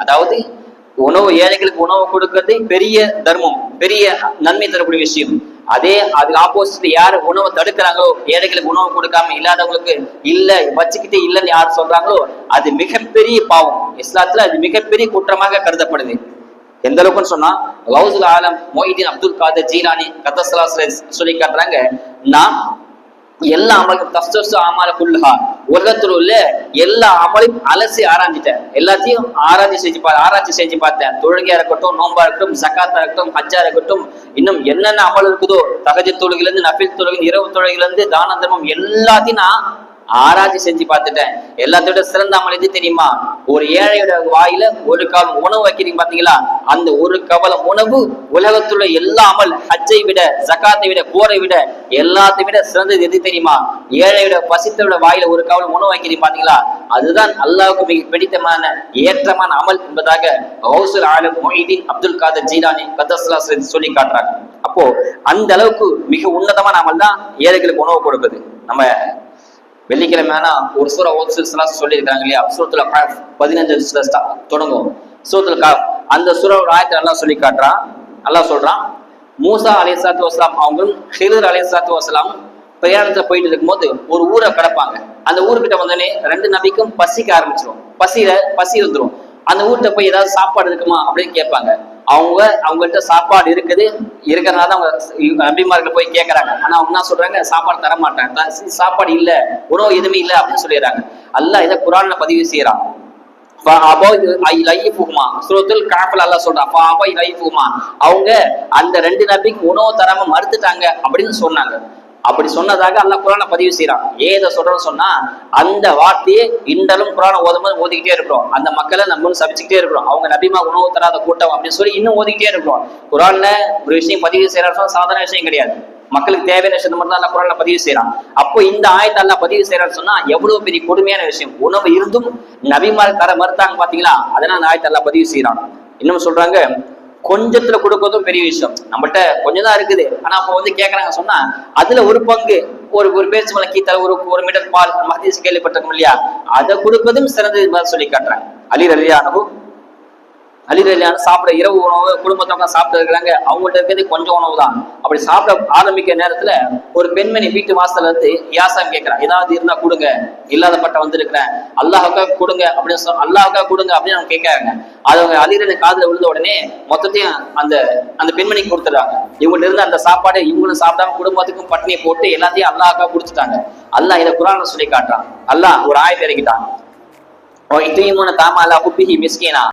அதாவது உணவு ஏழைகளுக்கு உணவு கொடுக்கறது பெரிய தர்மம், பெரிய நன்மை தரக்கூடிய விஷயம். அதுக்கு ஆப்போசிட் யாரு உணவை தடுக்கிறாங்களோ, ஏழைகளுக்கு உணவு கொடுக்காம இல்லாதவங்களுக்கு இல்ல வச்சுக்கிட்டே இல்லைன்னு யார் சொல்றாங்களோ அது மிகப்பெரிய பாவம். இஸ்லாத்துல அது மிகப்பெரிய குற்றமாக கருதப்படுது. எந்த அளவுக்குன்னு சொன்னா கௌசுல் ஆலம் மொய்தீன் அப்துல் காதர் ஜீலானி கத்தஸ்லாஸ்ல சொல்லி காட்டுறாங்க, நான் எல்லா அமலும் தஸ்தஸ் அமால குல்லுஹா, உலகத்துல உள்ள எல்லா அமலையும் அலசி ஆராய்ஞ்சிட்டேன், எல்லாத்தையும் ஆராய்ச்சி செஞ்சு பார்த்தேன். தொழுகையா இருக்கட்டும், நோம்பா இருக்கட்டும், ஜகாத்தா இருக்கட்டும், ஹஜ்ஜா இருக்கட்டும், இன்னும் என்னென்ன அமல் இருக்குதோ, தஹஜ்ஜுத் தொழுகையில இருந்து, நஃபில் தொழுகை, இரவு தொழுகையில இருந்து, தான தர்மம் எல்லாத்தையும் நான் ஆராய்ச்சி செஞ்சு பார்த்துட்டேன். எல்லாத்தோட சிறந்த அமல் எது தெரியுமா? ஒரு ஏழையோட வாயில ஒரு கவலம் உணவு வைக்கிறீங்க பாத்தீங்களா, அந்த ஒரு கவலம் உணவு உலகத்துல எல்லா அமல், ஹஜ்ஜை விட, ஜகாத்தை விட, போரை விட, எல்லாத்தை விட சிறந்தது எது தெரியுமா? ஏழையோட பசித்தோட வாயில ஒரு கவலம் உணவு வைக்கிறீங்க பாத்தீங்களா, அதுதான் அல்லாஹ்வுக்கு மிக பிடித்தமான ஏற்றமான அமல் என்பதாக கௌசுல் ஆலம் மொய்தீன் அப்துல் காதர் ஜீலானி கத்தஸ்லாஸ்ல சொல்லி காட்டுறாங்க. அப்போ அந்த அளவுக்கு மிக உன்னதமான அமல் தான் ஏழைகளுக்கு உணவு கொடுக்குது. நம்ம வெள்ளிக்கிழமைனா ஒரு சூரா சொல்லியிருக்காங்க இல்லையா, சூரத்துல் கஹஃப் 15 தொடங்கும். சூரத்துல் கஹஃப் அந்த சூராவோட ஆயத்தை அல்லாஹ் சொல்லி காட்டுறான். அல்லாஹ் சொல்றான், மூசா அலைஹிஸ்ஸலாத்து வஸ்ஸலாம் அவங்களும் ஹிதர் அலைஹிஸ்ஸலாத்து வஸ்ஸலாம் பிரயாணத்துல போயிட்டு இருக்கும்போது ஒரு ஊரை கடப்பாங்க. அந்த ஊருக்கிட்ட வந்தோடனே 2 நபிக்கும் பசிக்க ஆரம்பிச்சிடும். பசி வந்துடும். அந்த ஊர்கிட்ட போய் ஏதாவது சாப்பாடு இருக்குமா அப்படின்னு கேட்பாங்க. அவங்கள்ட்ட சாப்பாடு இருக்கிறதுனால அவங்க நபிமார்கள் போய் கேட்கறாங்க. ஆனா அவங்க என்ன சொல்றாங்க, சாப்பாடு தர மாட்டாங்க, சாப்பாடு இல்ல, உணவு எதுவுமே இல்லை அப்படின்னு சொல்லிடுறாங்க. அல்லாஹ் இதை குர்ஆன்ல பதிவு செய்யறான். அவங்க அந்த 2 நபிக்கு உணவு தராம மறுத்துட்டாங்க அப்படின்னு சொன்னாங்க. அப்படி சொன்னதாக அல்லாஹ் குர்ஆன்ல பதிவு செய்யறான். ஏதை சொல்றோம்னு சொன்னா, அந்த வார்த்தையை இன்றலும் குர்ஆனை ஓதும்போது ஓதிக்கிட்டே இருக்கிறோம். அந்த மக்களை நம்ம சபிச்சுக்கிட்டே இருக்கிறோம். அவங்க நபிமா உணவு தராத கூட்டம் அப்படின்னு சொல்லி இன்னும் ஓதிக்கிட்டே இருக்கிறோம். குர்ஆன்ல ஒரு விஷயம் பதிவு செய்யறான்னு சாதாரண விஷயம் கிடையாது. மக்களுக்கு தேவையான விஷயத்தை மட்டும் தான் அல்லாஹ் குர்ஆன்ல பதிவு செய்யறான். அப்போ இந்த ஆயத்தை அல்லாஹ் பதிவு செய்யறான்னு சொன்னா எவ்வளவு பெரிய கொடுமையான விஷயம். உணவு இருந்தும் நபிமார் தர மறுத்தாங்க பாத்தீங்களா, அதனால அந்த ஆயத்தை அல்லாஹ் பதிவு செய்யறான். இன்னும் சொல்றாங்க, கொஞ்சத்துல கொடுக்கறதும் பெரிய விஷயம். நம்மகிட்ட கொஞ்சம் தான் இருக்குது, ஆனா அப்போ கேட்கறாங்க சொன்னா அதுல ஒரு பங்கு, ஒரு பேச்சு மலை கீத்தால ஒரு மீட்டர் பால் ஹதீஸ் கேள்விப்பட்டிருக்கோம் இல்லையா, அதை கொடுப்பதும் சிறந்தது சொல்லி காட்டுறாங்க. அலி ரலியான சாப்பிட இரவு உணவு குடும்பத்தவங்க சாப்பிட்டு இருக்கிறாங்க. அவங்கள்ட்ட இருக்கிறது கொஞ்சம் உணவு தான். அப்படி சாப்பிட ஆரம்பிக்கிற நேரத்துல ஒரு பெண்மணி வீட்டு வாசல்ல இருந்து யாசம் கேட்கிறான், ஏதாவது இருந்தா கொடுங்க, இல்லாதப்பட்ட வந்திருக்கிறேன், அல்லாஹுக்காக கொடுங்க அப்படின்னு அல்லாஹுக்காக கொடுங்க அப்படின்னு அவங்க கேட்கறாங்க. அது அவங்க அலிரலி காதுல விழுந்த உடனே மொத்தத்தையும் அந்த பெண்மணிக்கு கொடுத்துறாங்க. இவங்கள்ட்ட இருந்து அந்த சாப்பாடு இவங்களும் சாப்பிடாம குடும்பத்துக்கும் பட்டினியை போட்டு எல்லாத்தையும் அல்லாஹுக்காக கொடுத்துட்டாங்க. அல்லாஹ் இதை குர்ஆன்ல சொல்லி காட்டுறான். அல்லாஹ் ஒரு ஆயத்தை இறக்கிட்டான், தாமா அலா ஹுப்பிஹி மிஸ்கீனா